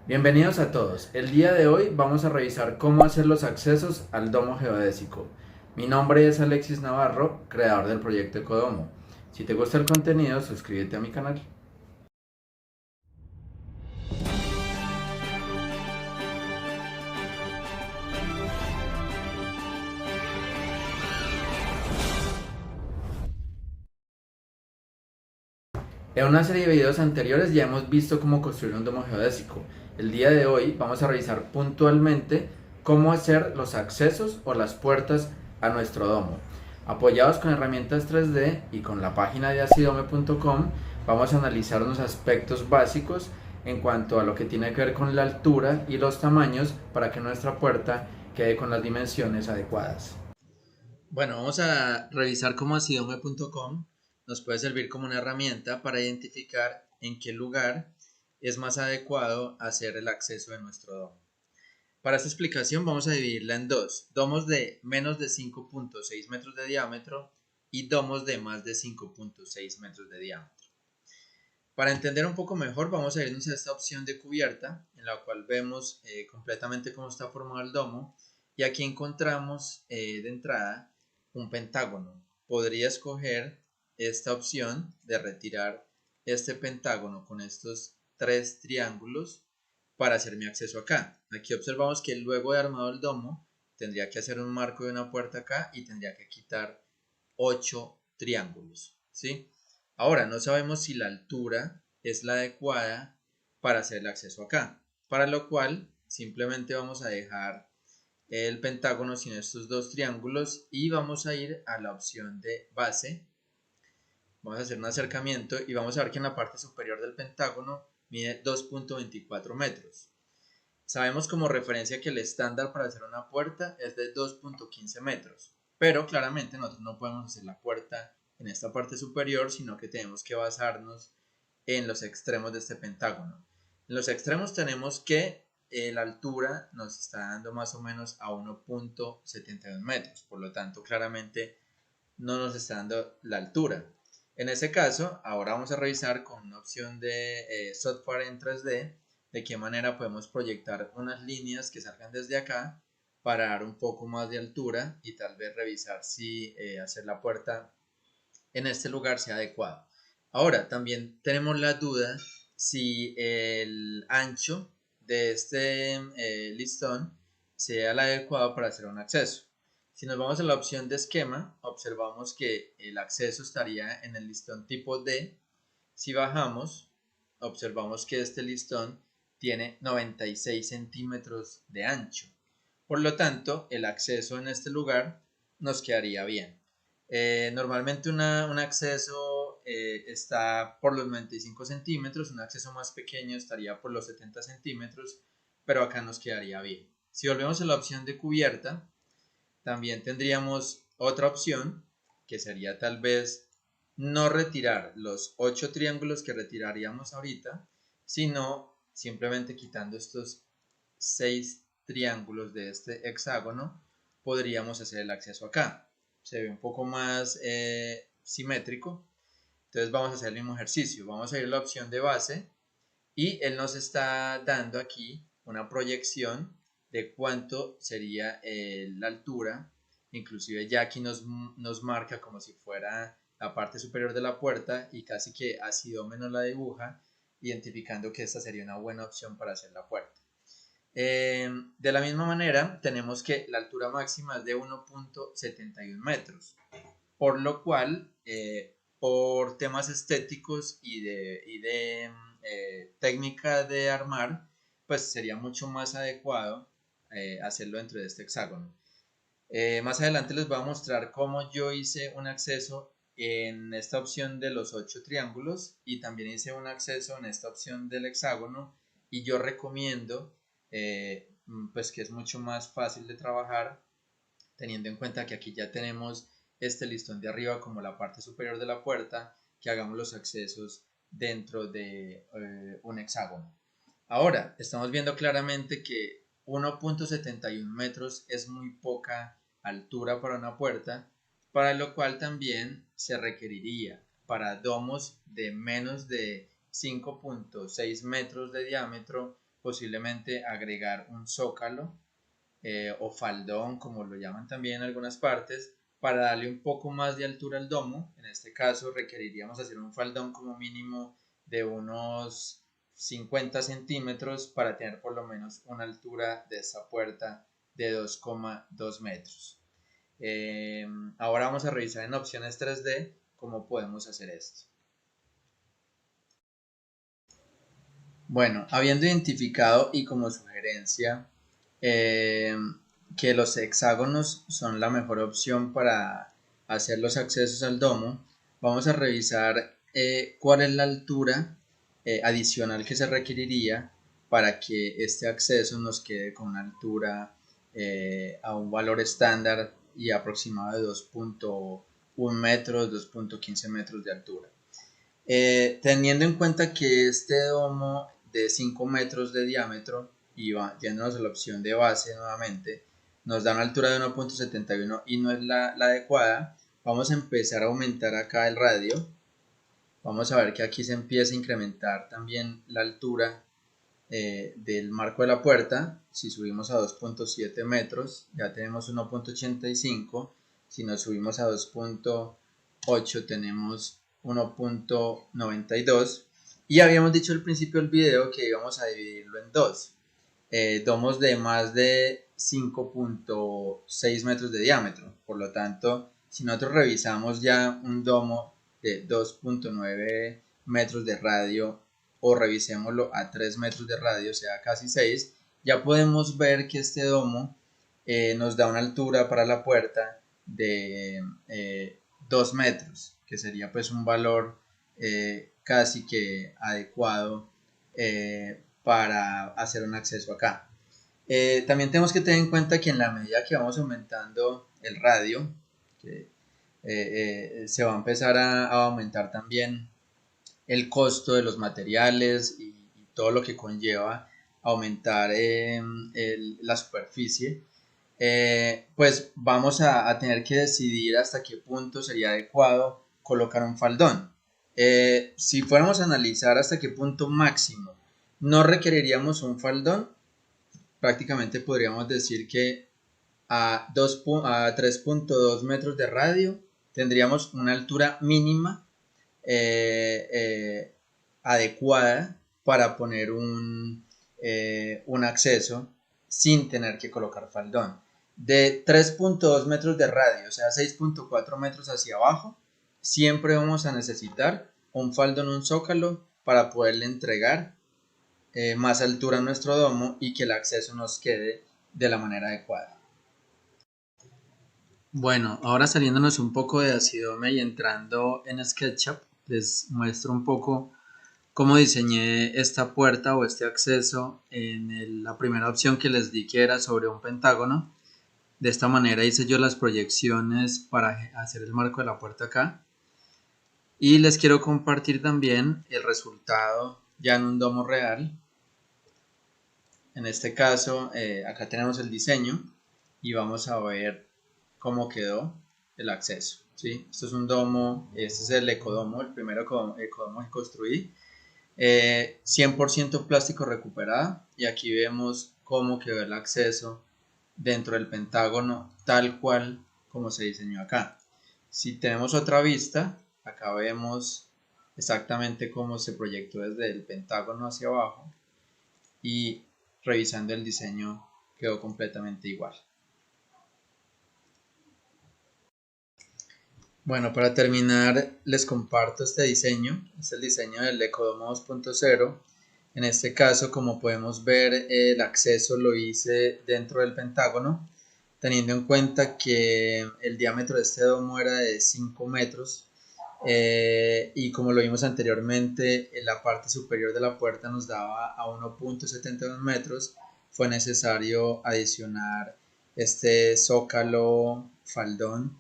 Bienvenidos a todos. El día de hoy vamos a revisar cómo hacer los accesos al domo geodésico. Mi nombre es Alexis Navarro, creador del proyecto Ecodomo. Si te gusta el contenido, suscríbete a mi canal. En una serie de videos anteriores ya hemos visto cómo construir un domo geodésico. El día de hoy vamos a revisar puntualmente cómo hacer los accesos o las puertas a nuestro domo. Apoyados con herramientas 3D y con la página de acidome.com, vamos a analizar unos aspectos básicos en cuanto a lo que tiene que ver con la altura y los tamaños para que nuestra puerta quede con las dimensiones adecuadas. Bueno, vamos a revisar cómo acidome.com nos puede servir como una herramienta para identificar en qué lugar es más adecuado hacer el acceso de nuestro domo. Para esta explicación vamos a dividirla en dos: domos de menos de 5.6 metros de diámetro y domos de más de 5.6 metros de diámetro. Para entender un poco mejor vamos a irnos a esta opción de cubierta, en la cual vemos completamente cómo está formado el domo, y aquí encontramos de entrada un pentágono. Podría escoger esta opción de retirar este pentágono con estos tres triángulos para hacer mi acceso acá. Aquí observamos que luego de armado el domo tendría que hacer un marco de una puerta acá y tendría que quitar 8 triángulos, ¿sí? Ahora no sabemos si la altura es la adecuada para hacer el acceso acá, para lo cual simplemente vamos a dejar el pentágono sin estos dos triángulos y vamos a ir a la opción de base. Vamos a hacer un acercamiento y vamos a ver que en la parte superior del pentágono mide 2.24 metros. Sabemos como referencia que el estándar para hacer una puerta es de 2.15 metros, pero claramente nosotros no podemos hacer la puerta en esta parte superior, sino que tenemos que basarnos en los extremos de este pentágono. En los extremos tenemos que la altura nos está dando más o menos a 1.71 metros, por lo tanto claramente no nos está dando la altura. En ese caso, ahora vamos a revisar con una opción de software en 3D de qué manera podemos proyectar unas líneas que salgan desde acá para dar un poco más de altura y tal vez revisar si hacer la puerta en este lugar sea adecuado. Ahora, también tenemos la duda si el ancho de este listón sea el adecuado para hacer un acceso. Si nos vamos a la opción de esquema, observamos que el acceso estaría en el listón tipo D. Si bajamos, observamos que este listón tiene 96 centímetros de ancho. Por lo tanto, el acceso en este lugar nos quedaría bien. Normalmente un acceso está por los 95 centímetros, un acceso más pequeño estaría por los 70 centímetros, pero acá nos quedaría bien. Si volvemos a la opción de cubierta, también tendríamos otra opción, que sería tal vez no retirar los 8 triángulos que retiraríamos ahorita, sino simplemente quitando estos 6 triángulos de este hexágono, podríamos hacer el acceso acá. Se ve un poco más simétrico. Entonces vamos a hacer el mismo ejercicio. Vamos a ir a la opción de base y él nos está dando aquí una proyección de cuánto sería la altura. Inclusive ya aquí nos marca como si fuera la parte superior de la puerta y casi que Acidome nos la dibuja, identificando que esta sería una buena opción para hacer la puerta. De la misma manera, tenemos que la altura máxima es de 1.71 metros, por lo cual, por temas estéticos y de técnica de armar, pues sería mucho más adecuado hacerlo dentro de este hexágono. Más adelante les voy a mostrar cómo yo hice un acceso en esta opción de los 8 triángulos y también hice un acceso en esta opción del hexágono, y yo recomiendo pues que es mucho más fácil de trabajar teniendo en cuenta que aquí ya tenemos este listón de arriba como la parte superior de la puerta, que hagamos los accesos dentro de un hexágono. Ahora, estamos viendo claramente que 1.71 metros es muy poca altura para una puerta, para lo cual también se requeriría para domos de menos de 5.6 metros de diámetro posiblemente agregar un zócalo o faldón, como lo llaman también en algunas partes, para darle un poco más de altura al domo. En este caso requeriríamos hacer un faldón como mínimo de unos 50 centímetros para tener por lo menos una altura de esta puerta de 2,2 metros. Ahora vamos a revisar en opciones 3D cómo podemos hacer esto. Bueno, habiendo identificado y como sugerencia eh, que los hexágonos son la mejor opción para hacer los accesos al domo, vamos a revisar cuál es la altura adicional que se requeriría para que este acceso nos quede con una altura a un valor estándar y aproximado de 2,1 metros, 2,15 metros de altura. Teniendo en cuenta que este domo de 5 metros de diámetro, y yéndonos a la opción de base nuevamente, nos da una altura de 1,71 y no es la adecuada, vamos a empezar a aumentar acá el radio. Vamos a ver que aquí se empieza a incrementar también la altura del marco de la puerta. Si subimos a 2,7 metros ya tenemos 1,85. Si nos subimos a 2,8 tenemos 1,92. Y habíamos dicho al principio del video que íbamos a dividirlo en dos. Domos de más de 5,6 metros de diámetro. Por lo tanto, si nosotros revisamos ya un domo de 2,9 metros de radio o revisémoslo a 3 metros de radio, o sea casi 6, ya podemos ver que este domo nos da una altura para la puerta de 2 metros, que sería pues un valor casi que adecuado para hacer un acceso acá. También tenemos que tener en cuenta que en la medida que vamos aumentando el radio, que, se va a empezar a aumentar también el costo de los materiales y todo lo que conlleva aumentar la superficie, pues vamos a tener que decidir hasta qué punto sería adecuado colocar un faldón. Si fuéramos a analizar hasta qué punto máximo no requeriríamos un faldón, prácticamente podríamos decir que a 3,2 metros de radio tendríamos una altura mínima adecuada para poner un acceso sin tener que colocar faldón. De 3,2 metros de radio, o sea 6,4 metros hacia abajo, siempre vamos a necesitar un faldón, un zócalo para poderle entregar más altura a nuestro domo y que el acceso nos quede de la manera adecuada. Bueno, ahora saliéndonos un poco de Acidome y entrando en SketchUp, les muestro un poco cómo diseñé esta puerta o este acceso en la primera opción que les di, que era sobre un pentágono. De esta manera hice yo las proyecciones para hacer el marco de la puerta acá. Y les quiero compartir también el resultado ya en un domo real. En este caso, acá tenemos el diseño y vamos a ver cómo quedó el acceso, ¿sí? Esto es un domo, este es el ecodomo, el primero ecodomo que construí. 100% plástico recuperado, y aquí vemos cómo quedó el acceso dentro del pentágono tal cual como se diseñó acá. Si tenemos otra vista, acá vemos exactamente cómo se proyectó desde el pentágono hacia abajo, y revisando el diseño quedó completamente igual. Bueno, para terminar les comparto este diseño. Es el diseño del Ecodomo 2.0. En este caso, como podemos ver, el acceso lo hice dentro del pentágono, teniendo en cuenta que el diámetro de este domo era de 5 metros, y como lo vimos anteriormente, en la parte superior de la puerta nos daba a 1,72 metros. Fue necesario adicionar este zócalo faldón,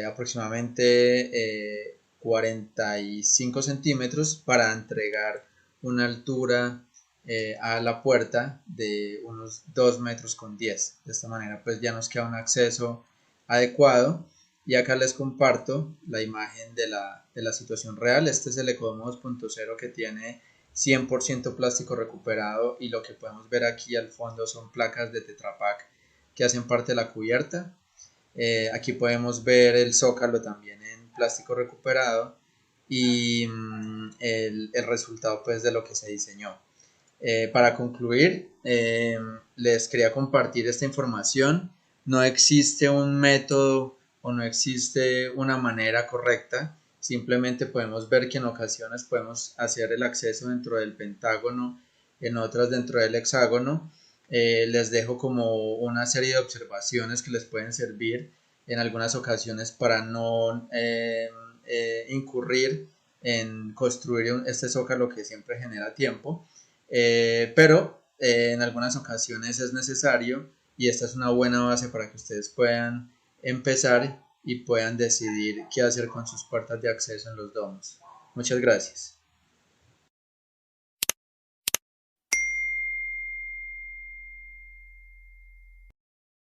aproximadamente 45 centímetros, para entregar una altura a la puerta de unos 2,10 metros. De esta manera pues ya nos queda un acceso adecuado. Y acá les comparto la imagen de la situación real. Este es el Ecodomo 2.0 que tiene 100% plástico recuperado, y lo que podemos ver aquí al fondo son placas de Tetra Pak que hacen parte de la cubierta. Aquí podemos ver el zócalo también en plástico recuperado y el resultado pues de lo que se diseñó. Para concluir, les quería compartir esta información. No existe un método o no existe una manera correcta. Simplemente podemos ver que en ocasiones podemos hacer el acceso dentro del pentágono, en otras dentro del hexágono. Les dejo como una serie de observaciones que les pueden servir en algunas ocasiones para no incurrir en construir este zócalo que siempre genera tiempo. Pero en algunas ocasiones es necesario, y esta es una buena base para que ustedes puedan empezar y puedan decidir qué hacer con sus puertas de acceso en los domos. Muchas gracias.